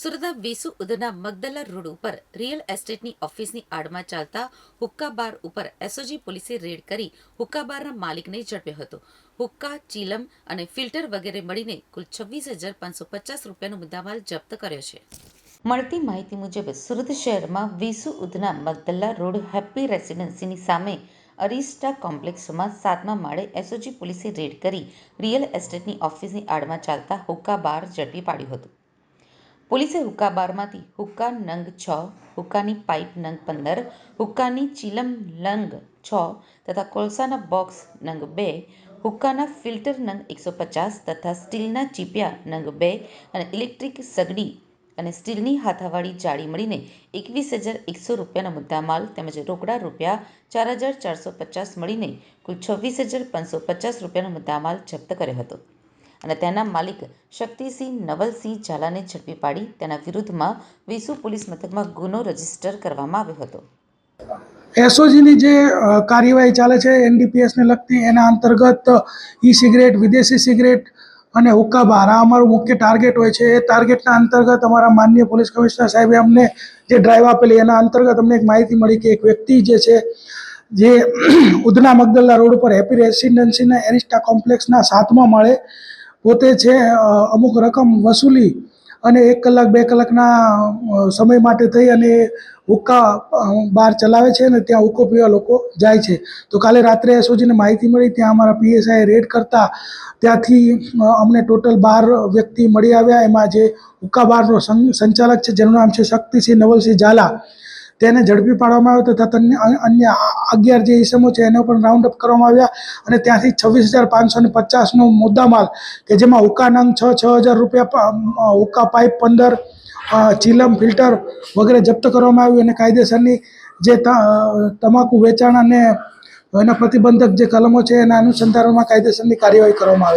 સુરતના વેસુ ઉધના મગદલા રોડ ઉપર રિયલ એસ્ટેટની ઓફિસની આડમાં ચાલતા હુક્કા બાર ઉપર એસઓજી પોલીસે રેડ કરી હુક્કા બારના માલિકને ઝડપ્યો હતો. હુક્કા, ચીલમ અને ફિલ્ટર વગેરે મળીને કુલ 26,550 રૂપિયાનો મુદ્દામાલ જપ્ત કર્યો છે. મળતી માહિતી મુજબ સુરત શહેરમાં વેસુ ઉધના મગદલા રોડ હેપ્પી રેસિડેન્સીની સામે અરિસ્ટા કોમ્પ્લેક્સમાં 7મા માળે એસઓજી પોલીસે રેડ કરી રિયલ એસ્ટેટની ઓફિસની આડમાં ચાલતા હુક્કા બાર ઝડપી પાડ્યું હતું. પોલીસે હુક્કા બારમાંથી હુક્કા નંગ 6, હુક્કાની પાઇપ નંગ 15, હુક્કાની ચીલમ નંગ 6 તથા કોલસાના બોક્સ નંગ 2, હુક્કાના ફિલ્ટર નંગ 150 તથા સ્ટીલના ચીપિયા નંગ 2 અને ઇલેક્ટ્રિક સગડી અને સ્ટીલની હાથાવાળી જાળી મળીને 21,100 રૂપિયાનો મુદ્દામાલ તેમજ રોકડા રૂપિયા 4,450 મળીને કુલ 26,550 રૂપિયાનો મુદ્દામાલ જપ્ત કર્યો હતો અને તેના માલિક શક્તિસિંહ નવલસિંહ ઝાલાને ઝડપી પાડી તેના વિરુદ્ધમાં વેસુ પોલીસ મથકમાં ગુનો રજીસ્ટર કરવામાં આવ્યો હતો. એસઓજીની જે કાર્યવાહી ચાલે છે એનડીપીએસને લગતી, એના અંતર્ગત ઈ સિગરેટ, વિદેશી સિગરેટ અને હુક્કા બાર આ અમારું મુખ્ય ટાર્ગેટ હોય છે. એ ટાર્ગેટના અંતર્ગત અમારા માનનીય પોલીસ કમિશનર સાહેબે અમને જે ડ્રાઈવ આપેલી એના અંતર્ગત અમને એક માહિતી મળી કે એક વ્યક્તિ જે છે જે ઉધના મગદલા રોડ ઉપર હેપી રેસિડેન્સીના એરિસ્ટા કોમ્પ્લેક્સના 7મા માળે પોતે છે અમુક રકમ વસૂલી અને 1 કલાક 2 કલાકના સમય માટે થઈ અને હુક્કા બાર ચલાવે છે અને ત્યાં હુક્કો પીવા લોકો જાય છે. તો કાલે રાત્રે એસઓજીને માહિતી મળી, ત્યાં અમારા પીએસઆઈએ રેડ કરતા ત્યાંથી અમને ટોટલ 12 વ્યક્તિ મળી આવ્યા. એમાં જે હુક્કા બારનો સંચાલક છે જેનું નામ છે શક્તિસિંહ નવલસિંહ ઝાલા, તેને ઝડપી પાડવામાં આવ્યો તથા અન્ય 11 જે ઇસમો છે એને પણ રાઉન્ડ અપ કરવામાં આવ્યા અને ત્યાંથી 26,550નો મુદ્દામાલ કે જેમાં હુક્કા નંગ 6,000 રૂપિયા, હુક્કા પાઇપ 15, ચીલમ, ફિલ્ટર વગેરે જપ્ત કરવામાં આવ્યું અને કાયદેસરની જે તમાકુ વેચાણ અને એના પ્રતિબંધક જે કલમો છે એના અનુસંધાનમાં કાયદેસરની કાર્યવાહી કરવામાં આવે છે.